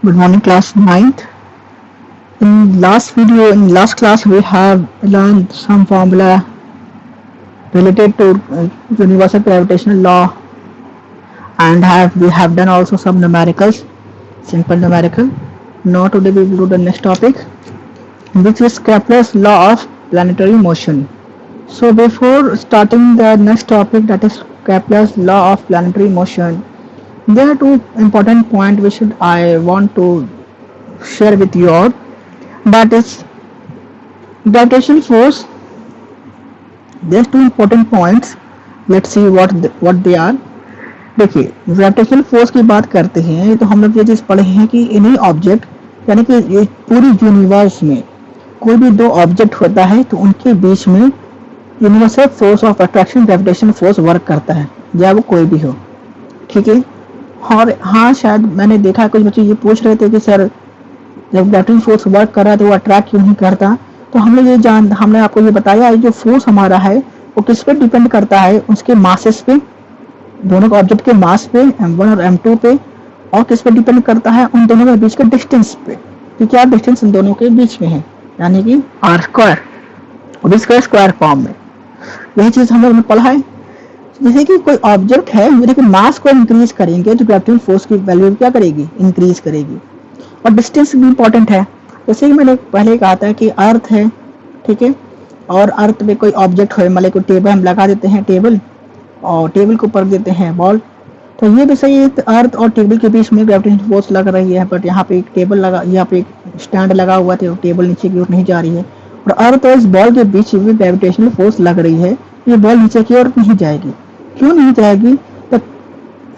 Good morning, class ninth. In last class, we have learned some formula related to universal gravitational law, and we have done also some numericals, simple numerical. Now today we will do the next topic, which is Kepler's law of planetary motion. So before starting the next topic, that is Kepler's law of planetary motion, there are two important points which I want to share with you all. That is gravitational force. There's two important points. Let's see what they are. देखिए, gravitational force की बात करते हैं तो हम लोग ये चीज़ पढ़े हैं कि एनी ऑब्जेक्ट यानी कि ये पूरी यूनिवर्स में कोई भी दो ऑब्जेक्ट होता है तो उनके बीच में universal force of attraction gravitational force work करता है, चाहे वो कोई भी हो। ठीक है। और हाँ, शायद मैंने देखा कुछ बच्चे ये पूछ रहे थे कि सर जब ग्रेविटेशनल फोर्स वर्क कर रहा है तो वो अट्रैक्ट क्यों नहीं करता। तो हमने आपको ये बताया है, जो फोर्स हमारा है वो किस पे डिपेंड करता है, उसके मासेस पे, दोनों के ऑब्जेक्ट के मास पे m1 और m2 पे, और किस पे डिपेंड करता है, उन दोनों के बीच के डिस्टेंस पे, कि क्या डिस्टेंस इन दोनों के बीच में है, यानी कि r स्क्वायर, और इसका स्क्वायर फॉर्म में। यही चीज हम लोग ने पढ़ा है। जैसे कि कोई ऑब्जेक्ट है, यदि कि मास को इंक्रीज करेंगे तो ग्रेविटेशनल फोर्स की वैल्यू क्या करेगी, इंक्रीज करेगी। और डिस्टेंस भी इंपॉर्टेंट है। जैसे कि मैंने पहले कहा था कि अर्थ है, ठीक है, और अर्थ पे कोई ऑब्जेक्ट हो, मान लो कोई टेबल हम लगा देते हैं, टेबल, और टेबल के ऊपर देते हैं बॉल, तो ये भी सही है, अर्थ और टेबल के बीच में ग्रेविटेशनल फोर्स लग रही है, बट यहाँ पे एक टेबल लगा, यहाँ पे एक स्टैंड लगा हुआ था, टेबल नीचे की ओर नहीं जा रही है, और अर्थ और इस बॉल के बीच भी ग्रेविटेशनल फोर्स लग रही है, ये बॉल नीचे की ओर नहीं जाएगी। क्यों नहीं जाएगी? तो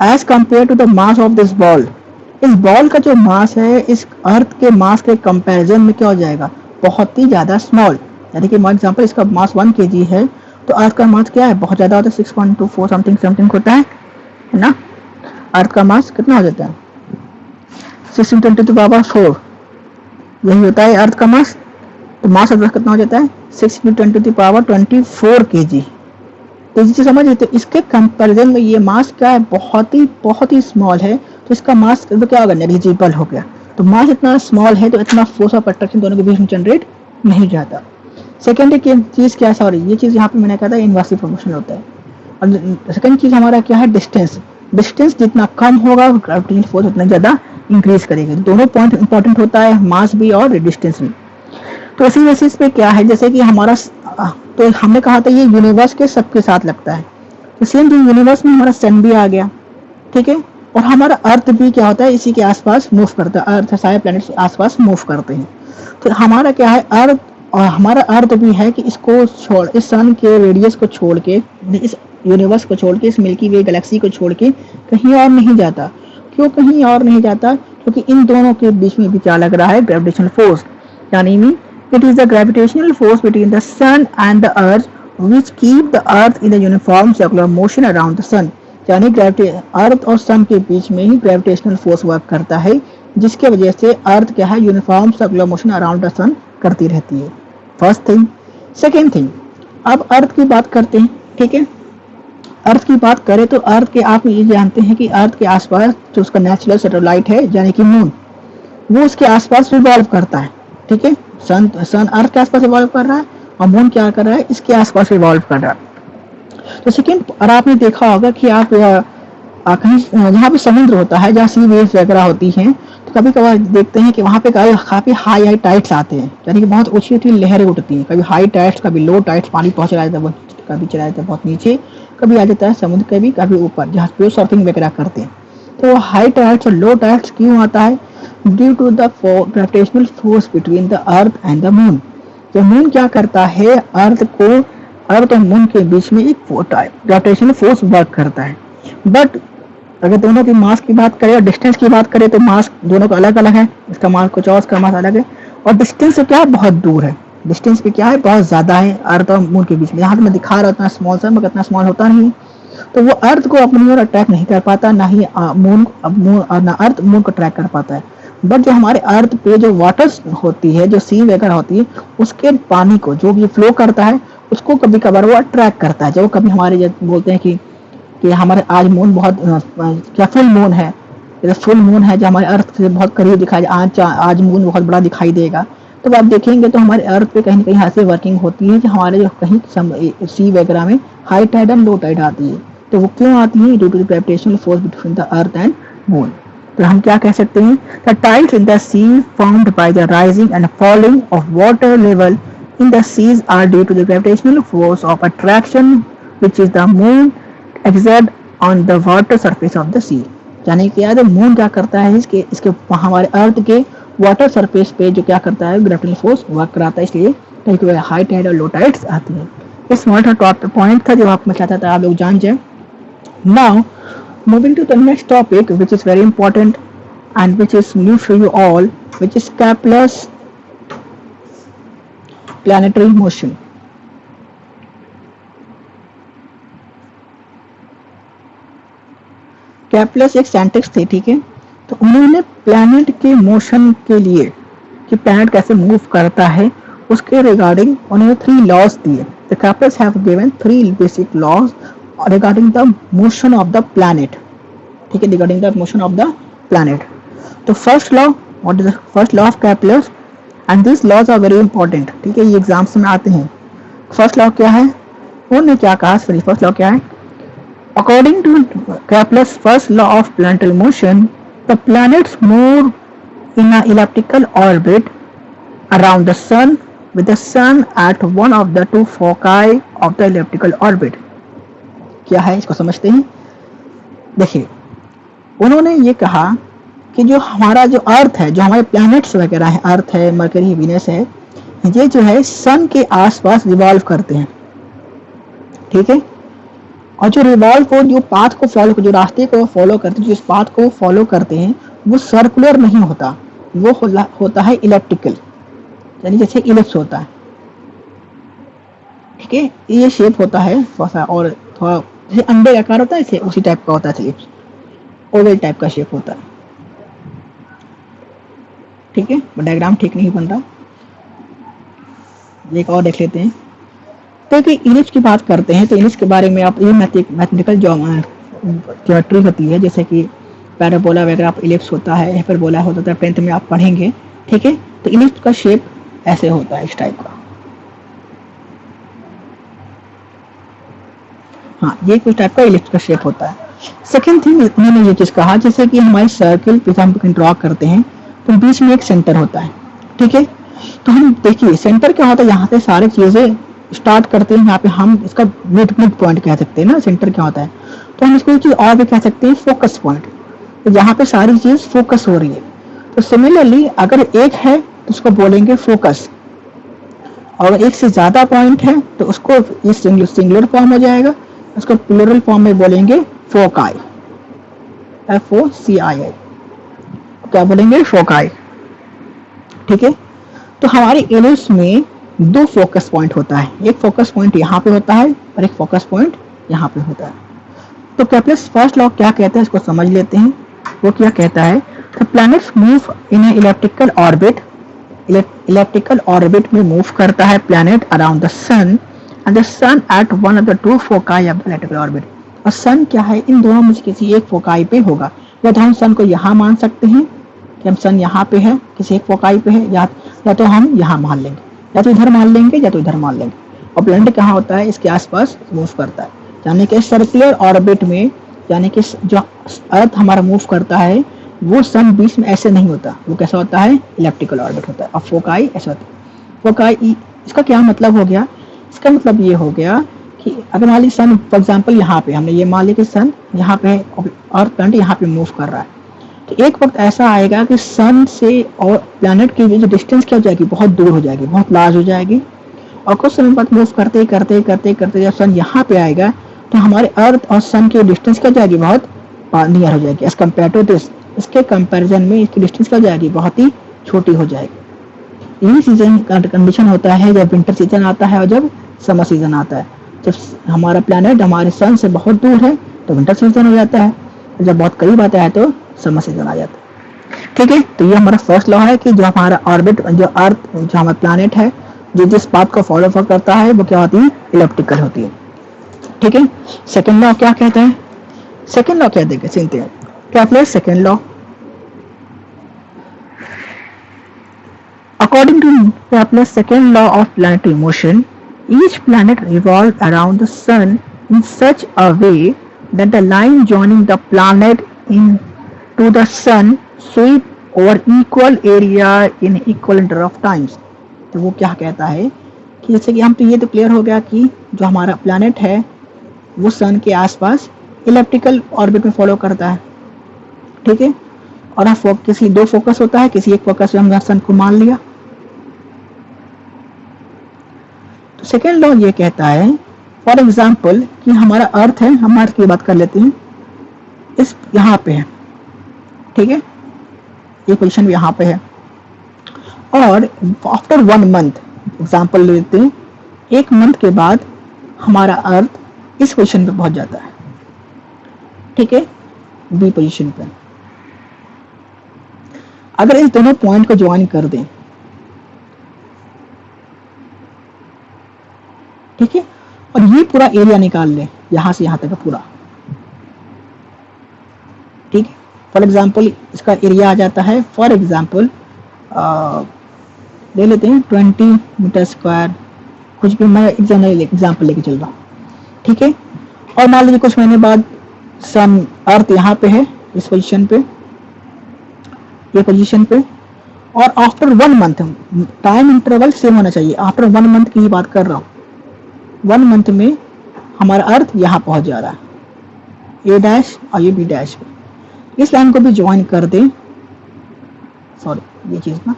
as compare to the mass of this ball, इस बॉल का जो मास है इस अर्थ के मास के कंपैरिजन में क्या हो जाएगा, बहुत ही ज्यादा स्मॉल। यानी कि फॉर एग्जांपल इसका मास 1 kg है तो अर्थ का मास क्या है, बहुत ज्यादा होता है, 6.24 समथिंग होता है ना। अर्थ का मास कितना हो जाता है, 16×10⁴, यही होता है अर्थ का मास। तो मास ऑफ अर्थ कितना हो जाता है, 6×10⁴ kg। तो ये चीज समझिए, तो इसके कंपैरिजन में ये मास क्या है, बहुत ही स्मॉल है, तो इसका मास तो क्या होगा, नेग्लिजिबल हो गया। तो मास इतना स्मॉल है तो इतना फोर्स ऑफ अट्रैक्शन दोनों के बीच में जनरेट नहीं जाता। सेकेंड चीज क्या है, सॉरी ये चीज यहाँ पे मैंने कहा था इनवर्सली प्रोपोर्शनल होता है। और सेकेंड चीज हमारा क्या है, डिस्टेंस। डिस्टेंस जितना कम होगा ग्रेविटेशनल फोर्स उतना ज्यादा इंक्रीज करेगा। दोनों पॉइंट इंपॉर्टेंट होता है, मास भी और डिस्टेंस भी। तो इसी बेसिस पे क्या है, जैसे कि हमारा, तो हमने कहा था ये यूनिवर्स के सबके साथ लगता है, तो सेम जो यूनिवर्स में हमारा सन भी आ गया, ठीक है, और हमारा अर्थ भी क्या होता है, इसी के आसपास मूव करता है, अर्थ सारे प्लैनेट्स के आसपास मूव करते हैं। तो हमारा क्या है, अर्थ, और हमारा अर्थ भी है कि इसको छोड़, इस सन के रेडियस को छोड़ के, इस यूनिवर्स को छोड़ के, इस मिल्की वे गैलेक्सी को छोड़ के कहीं और नहीं जाता। क्यों कहीं और नहीं जाता, क्योंकि इन दोनों के बीच में भी क्या लग रहा है, ग्रेविटेशनल फोर्स। यानी कि it is the gravitational force between the sun and the earth which keep the earth in the uniform circular motion around the sun। यानी अर्थ और सन के बीच में ही ग्रेविटेशनल फोर्स वर्क करता है, जिसके वजह से अर्थ क्या है, uniform circular motion around the sun करती रहती है। First thing. सेकेंड थिंग, अब अर्थ की बात करते हैं, ठीक है। अर्थ की बात करें तो अर्थ के, आप ये जानते हैं कि अर्थ के आसपास जो उसका नेचुरल सैटेलाइट है यानी कि मून, वो उसके आसपास रिवॉल्व करता है, ठीक है। सन अर्थ के आसपास रिवॉल्व कर रहा है और मून क्या कर रहा है, इसके आसपास रिवॉल्व कर रहा है। तो सेकेंड, और आपने देखा होगा कि आप कहीं जहाँ पे समुद्र होता है, जहाँ सी वेव्स वगैरह होती हैं, तो कभी कभार देखते हैं कि वहाँ पे काफी हाई टाइड्स आते हैं, यानी कि बहुत ऊंची ऊंची लहरें उठती हैं, कभी हाई टाइड्स कभी लो टाइड्स, पानी पहुंच रहा है कभी चला जाता है बहुत नीचे, कभी आ जाता है समुद्र के भी कभी ऊपर, जहाँ पे सर्फिंग वगैरह करते हैं। तो हाई टाइड्स और लो टाइड्स क्यों आता है, due to the gravitational force between the earth and the moon. तो मून क्या करता है, अर्थ और मून के बीच में एक ग्रेविटेशनल फोर्स वर्क करता है। बट अगर दोनों की मास की बात करें और डिस्टेंस की बात करें तो मास दोनों का अलग अलग है, इसका मास कुछ और, इसका मास अलग है, और डिस्टेंस से क्या है, बहुत दूर है। डिस्टेंस पे क्या है, बहुत ज्यादा है अर्थ और मून के बीच में। यहाँ पे मैं दिखा रहा हूँ उतना स्मॉल सा, मगर इतना स्मॉल होता नहीं, तो वो अर्थ को अपनी ओर अट्रैक्ट नहीं कर पाता, ना ही मून ना अर्थ मून को अट्रैक्ट कर पाता है। बट जो हमारे अर्थ पे जो वाटर होती है, जो सी वगैरह होती है, उसके पानी को जो भी फ्लो करता है उसको कभी कभार वो अट्रैक्ट करता है। जो कभी हमारे बोलते हैं कि हमारे आज मून बहुत क्या फुल मून है, जैसे फुल मून है जो हमारे अर्थ से बहुत करीब दिखाई, आज मून बहुत बड़ा दिखाई देगा, तो आप देखेंगे तो हमारे अर्थ पे कहीं ना कहीं ऐसे वर्किंग होती है कि हमारे जो कहीं सी वगैरह में high tide and low tide आती है। तो वो क्यों आती है? Due to the gravitational force between the earth and moon. तो हम क्या कह सकते हैं? The tides in the sea formed by the rising and falling of water level in the seas are due to the gravitational force of attraction which is the moon exert on the water surface of the sea। यानी कि यार moon क्या करता है, इसके इसके हमारे अर्थ के वाटर सरफेस पे जो क्या करता है, ग्रेविटेशनल फोर्स वर्क कराता है, इसलिए कहीं कहीं हाई टाइड और लो टाइड्स आती है। इस स्मॉल टॉप पॉइंट था जो आप मैं चाहता था आप लोग जान जाए। Now moving to the next topic which is very important and which is new for you all, which is Kepler's planetary motion। Kepler एक साइंटिस्ट थे, ठीक है, तो उन्होंने प्लैनेट के मोशन के लिए कि प्लैनेट कैसे मूव करता है उसके रिगार्डिंग उन्होंने 3 लॉज दिए। The Keplers have given 3 basic laws regarding the motion of the planet, ठीक है, regarding the motion of the planet. तो first law, what is the first law of Kepler's, and this laws are very important, ठीक है, ये exams में आते हैं। First law क्या है? उन्होंने क्या कहा? सॉरी, फर्स्ट लॉ क्या है? According to Kepler's first law of planetary motion, the planets move in a elliptical orbit around the sun with the sun at one of the 2 foci of the elliptical orbit। क्या है इसको समझते हैं? देखिए, उन्होंने ये कहा कि जो हमारा जो अर्थ है, जो हमारे प्लैनेट्स वगैरह है, अर्थ है, मरकरी, वीनस है, ये जो है सन के आसपास रिवॉल्व करते हैं, ठीक है, और जो रिवॉल्व को, जो पाथ को फॉलो, जो रास्ते को फॉलो करते हैं, जिस पाथ को फॉलो करते हैं, वो सर्कुलर नहीं होता, वो होता है इलिप्टिकल, यानी जैसे इलिप्स होता है, ठीक है, ये शेप होता है थोड़ा, और थोड़ा जैसे अंडे का आकार होता है, इसे उसी टाइप का होता है, इलिप्स ओवल टाइप का शेप होता है, ठीक है, डायग्राम ठीक नहीं बन रहा, एक और देख लेते हैं। तो कि इलिप्स की बात करते हैं, तो इलिप्स के बारे में आप ये मैथमेटिकल ज्योमेट्री होती है, जैसे कि पैराबोला वगैरह, आप इलिप्स होता है, हाइपरबोला होता है, 10th में आप पढ़ेंगे, ठीक है, तो इलिप्स का शेप ऐसे होता है, इस टाइप का। हाँ, ये कुछ टाइप का इलिप्स का शेप होता है। सेकेंड थिंग, उन्होंने ये चीज कहा, जैसे कि हमारे सर्किल पे हम ड्रॉ करते हैं तो बीच में एक सेंटर होता है, ठीक है, तो हम देखिए सेंटर क्या होता है, यहाँ से सारी चीजें स्टार्ट करते हैं, यहाँ पे हम इसका मिड पॉइंट कह सकते हैं ना, सेंटर क्या होता है, तो हम इसको एक चीज और भी कह सकते हैं, फोकस पॉइंट, तो यहाँ पे सारी चीज फोकस हो रही है। तो सिमिलरली अगर एक है तो उसको बोलेंगे फोकस, और एक से ज्यादा पॉइंट है तो उसको ये सिंगुलर फॉर्म हो जाएगा, उसको प्लूरल फॉर्म में बोलेंगे फोकाई, FOCI, क्या बोलेंगे? फोकाई, ठीक है। तो हमारे इलिप्स में 2 फोकस पॉइंट होता है, एक फोकस पॉइंट यहाँ पे होता है और एक फोकस पॉइंट यहाँ पे होता है। तो केपलर्स फर्स्ट लॉ क्या कहता है, इसको समझ लेते हैं। वो क्या कहता है, the planets move in a elliptical orbit, elliptical orbit में मूव करता है planet around the sun, and the sun at one of the 2 foci of the elliptical orbit. और सन क्या है, इन दोनों में से किसी एक फोकाई पे होगा, या तो हम सन को यहाँ मान सकते हैं कि हम सन यहाँ पे है, किसी एक फोकाई पे है, या तो हम यहाँ मान लेंगे, या तो इधर मान लेंगे या तो इधर मान लेंगे। और प्लैनेट कहाँ होता है, इसके आसपास मूव करता है, यानी कि सर्कुलर ऑर्बिट में, यानी कि जो अर्थ हमारा मूव करता है वो सन बीच में ऐसे नहीं होता, वो कैसा होता है, इलिप्टिकल ऑर्बिट होता है। और फोकाई ऐसा होता है। फोकाई, इसका क्या मतलब हो गया, इसका मतलब ये हो गया कि अगर मान ली सन फॉर एग्जाम्पल यहाँ पे हमने ये मान लिया कि सन यहाँ पे है और प्लैनेट यहाँ पे मूव कर रहा है, तो एक वक्त ऐसा आएगा कि सन से और प्लैनेट की जो डिस्टेंस क्या हो जाएगी, बहुत दूर हो जाएगी, बहुत लार्ज हो जाएगी। और कुछ समय बाद मूव करते करते करते करते जब सन यहाँ पे आएगा तो हमारे अर्थ और सन की डिस्टेंस क्या हो जाएगी, बहुत नियर हो जाएगी एज कम्पेयर टू दिस। इसके कंपैरिजन में इसकी डिस्टेंस क्या हो जाएगी, बहुत ही छोटी हो जाएगी। यही सीजन कंडीशन होता है जब विंटर सीजन आता है और जब समर सीजन आता है। जब हमारा प्लैनेट हमारे सन से बहुत दूर है तो विंटर सीजन हो जाता है, जब बहुत करीब आता है तो समर सीजन आ जाता है, ठीक है। तो ये हमारा फर्स्ट लॉ है कि जो हमारा ऑर्बिट, जो अर्थ, जो हमारा प्लैनेट है, जो जिस पाथ को फॉलो करता है वो क्या होती है, इलिप्टिकल होती है, ठीक है। सेकेंड लॉ क्या कहता है, सेकेंड लॉ क्या देखें सुनते हैं, Kepler's second law. According to Kepler's second law of planetary motion, each planet revolves around the sun in such a way that the line joining the planet in to the sun sweep over equal area in equal interval of times. तो वो क्या कहता है कि जैसे कि हम तो ये तो क्लियर हो गया कि जो हमारा प्लैनेट है वो सन के आसपास इलेप्टिकल ऑर्बिट में फॉलो करता है, ठीक है, और हम किसी दो फोकस होता है, किसी एक फोकस में हमने सन को मान लिया। तो सेकेंड लॉ ये कहता है फॉर एग्जाम्पल कि हमारा अर्थ है, हम अर्थ की बात कर लेते हैं, इस यहाँ पे है, ठीक है, ये पोजीशन यहाँ पे है, और आफ्टर 1 मंथ एग्जाम्पल लेते हैं, 1 मंथ के बाद हमारा अर्थ इस पोजीशन पे पहुंच जाता है, ठीक है, बी पोजीशन पे। अगर इस दोनों पॉइंट को ज्वाइन कर दें, ठीक है, और ये पूरा एरिया निकाल लें यहां से यहां तक का पूरा, ठीक है, फॉर एग्जाम्पल इसका एरिया आ जाता है, फॉर एग्जाम्पल ले लेते हैं 20 मीटर स्क्वायर, कुछ भी, मैं एग्जाम्पल लेके चल रहा हूँ, ठीक है, और मान लीजिए कुछ महीने बाद सन अर्थ यहाँ पे है इस पोजीशन पे, ये पोजीशन पे, और after 1 month time interval same होना चाहिए, आफ्टर 1 मंथ की ही बात कर रहा हूँ, 1 मंथ में हमारा अर्थ यहाँ पहुंच जा रहा है, ए डैश और ये बी डैश पे, इस लाइन को भी ज्वाइन कर दें, सॉरी ये चीज ना,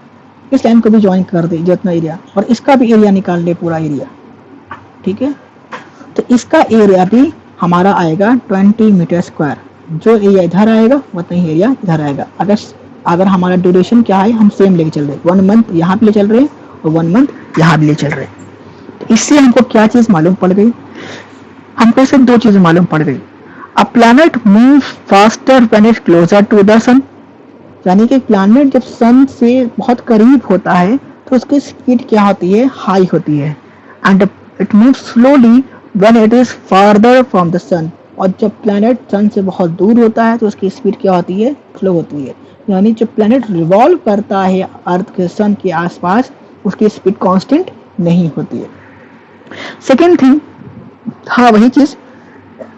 इस लाइन को भी ज्वाइन कर दे जितना एरिया, और इसका भी एरिया निकाल ले पूरा एरिया, ठीक है, तो इसका एरिया भी हमारा आएगा 20 मीटर स्क्वायर, जो एरिया इधर आएगा उतना ही एरिया इधर आएगा। अगर हमारा ड्यूरेशन क्या है, हम सेम लेके चल रहे हैं, 1 मंथ यहाँ पे ले चल रहे हैं और 1 मंथ यहाँ भी ले चल रहे हैं, तो इससे हमको क्या चीज मालूम पड़ गई, हमको सिर्फ 2 चीजें मालूम पड़ गई। A planet move faster when it closer to the sun, यानी कि प्लैनेट जब सन से बहुत करीब होता है तो उसकी स्पीड क्या होती है, हाई होती है, and it move slowly when it is farther from the sun, और जब प्लैनेट सन से बहुत दूर होता है तो उसकी स्पीड क्या होती है, स्लो होती है, यानी जब प्लैनेट रिवॉल्व करता है अर्थ के सन के आसपास उसकी स्पीड कांस्टेंट नहीं होती है। सेकेंड थिंग, हाँ वही चीज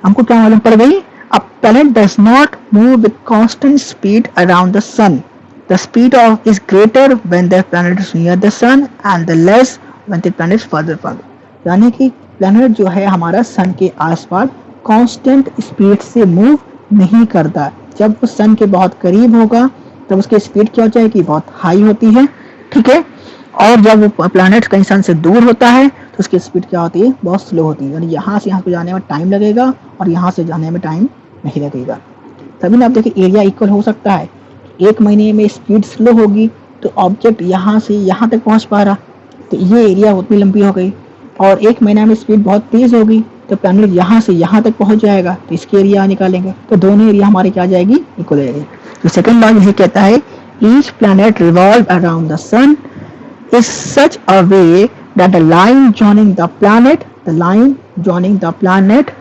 हमको क्या मालूम पड़ गई, a planet does not move with constant speed around the sun. The speed of is greater when the planet is near the sun and the less when the planet is further from it. यानी कि planet जो है हमारा सन के आसपास constant speed से move नहीं करता, जब वो सन के बहुत करीब होगा तब उसकी स्पीड क्या हो जाएगी, बहुत हाई होती है, ठीक है, और जब वो प्लैनेट कहीं सन से दूर होता है तो उसकी स्पीड क्या होती है, बहुत स्लो होती है, यानी यहाँ से यहाँ पे जाने में टाइम लगेगा और यहाँ से जाने में टाइम नहीं लगेगा। तभी ना आप देखिए एरिया इक्वल हो सकता है, 1 महीने में स्पीड स्लो होगी तो ऑब्जेक्ट यहाँ से यहाँ तक पहुँच पा रहा, तो ये एरिया उतनी लंबी हो गई, और 1 महीना में स्पीड बहुत तेज होगी तो प्लैनेट यहाँ से यहाँ तक पहुँच जाएगा, तो इसकी एरिया निकालेंगे तो दोनों एरिया हमारे क्या जाएगी, इक्वल जाएगी। तो सेकंड लॉ यही कहता है each planet revolve around the sun is such a way that the line joining the planet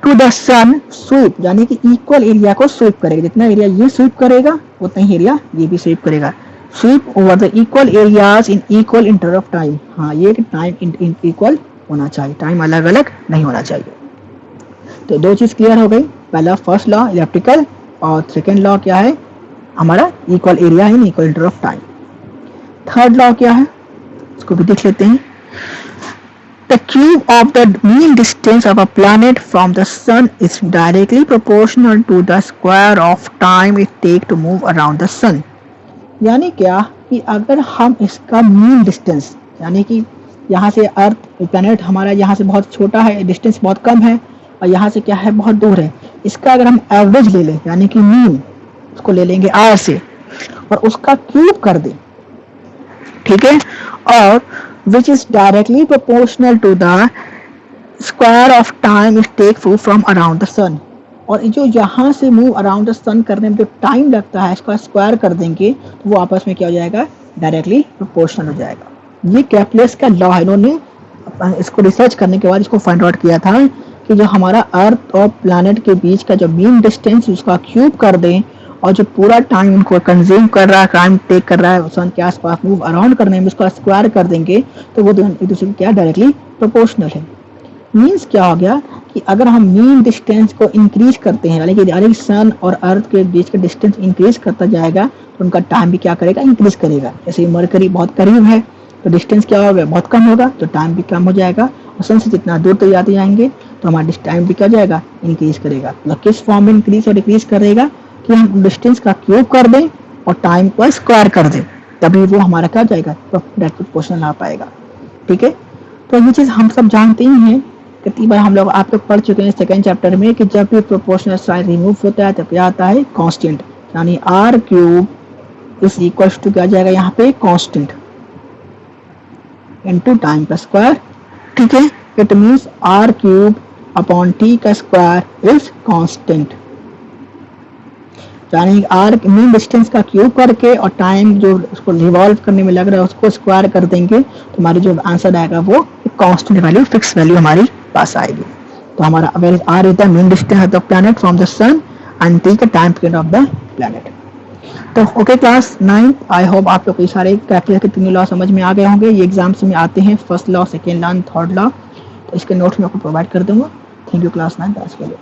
to the sun sweep, यानी कि इक्वल एरिया को स्वीप करेगा, जितना एरिया ये स्वीप करेगा उतना ही एरिया ये भी स्वीप करेगा, sweep over the equal areas in equal interval of time. हाँ, ये टाइम इक्वल होना चाहिए, टाइम अलग अलग नहीं होना चाहिए। तो 2 चीज क्लियर हो गई, पहला फर्स्ट लॉ इलेक्ट्रिकल, और सेकेंड लॉ क्या है हमारा equal area in equal interval of time. Third law क्या है इसको भी देख लेते हैं। The cube of the mean distance of a planet from the sun is directly proportional to the square of time it takes to move around the sun. यानी क्या कि अगर हम इसका मीन डिस्टेंस, यानी कि यहाँ से अर्थ प्लैनेट हमारा यहाँ से बहुत छोटा है, डिस्टेंस बहुत कम है, और यहाँ से क्या है बहुत दूर है, इसका अगर हम एवरेज ले लें यानी कि मीन उसको ले लेंगे r से और उसका क्यूब कर दें, ठीक है, और which is directly proportional to the square of time it takes to move from around the sun, और जो यहाँ से मूव अराउंड द सन करने में जो टाइम लगता है इसका स्क्वायर कर देंगे तो वो आपस में क्या हो जाएगा, डायरेक्टली प्रोपोर्शनल हो जाएगा। ये कैप्लेस का लॉ है, इन्होंने इसको रिसर्च करने के बाद इसको फाइंड आउट किया था कि जो हमारा अर्थ और प्लैनेट के बीच का जो मीन डिस्टेंस उसका क्यूब कर दें और जो पूरा टाइम उनको कंज्यूम कर रहा है, टाइम टेक कर रहा है सन के आसपास मूव अराउंड करने में, उसको स्क्वायर कर देंगे तो वो एक दूसरे क्या डायरेक्टली प्रोपोर्शनल है। मीन्स क्या हो गया कि अगर हम मीन डिस्टेंस को इंक्रीज करते हैं, यानी कि अगर सन और अर्थ के बीच का डिस्टेंस इंक्रीज करता जाएगा तो उनका टाइम भी क्या करेगा, इंक्रीज करेगा। जैसे मरकरी बहुत करीब है तो डिस्टेंस क्या होगा, बहुत कम होगा, तो टाइम भी कम हो जाएगा। और सन से जितना दूर तो जाते जाएंगे तो हमारा टाइम भी क्या जाएगा, इंक्रीज करेगा। मतलब किस फॉर्म में इंक्रीज और डिक्रीज करेगा कि हम डिस्टेंस का क्यूब कर दें और टाइम को स्क्वायर कर दें, तभी वो हमारा क्या जाएगा, डायरेक्ट प्रोपोर्शनल आ पाएगा। ठीक है, तो ये चीज़ हम सब जानते ही हैं, कितनी बार हम लोग आप लोग पढ़ चुके हैं सेकेंड चैप्टर में कि जब भी प्रोपोर्शनल साइन रिमूव होता है तब क्या आता है, कांस्टेंट, यानी r cube is equal to क्या जाएगा यहाँ पे, कांस्टेंट इनटू टाइम का स्क्वायर। ठीक है, it means r cube upon t का स्क्वायर इज कांस्टेंट, यानी आर मीन डिस्टेंस का क्यूब करके और टाइम जो उसको रिवॉल्व करने में लग रहा है उसको स्क्वायर कर देंगे तो हमारी जो आंसर आएगा वो कांस्टेंट वैल्यू, फिक्स वैल्यू हमारी पास आएगी। तो हमारा where are is the mean distance of the planet from the sun and T का time period of the planet. तो ओके क्लास 9, आई होप आप लोग को सारे कैलकुलस के तीनों लॉ समझ में आ गए होंगे। ये एग्जाम्स में आते हैं, first law, second law, third law, तो इसके नोट्स मैं आपको प्रोवाइड कर दूंगा। थैंक यू क्लास 9 आज के लिए।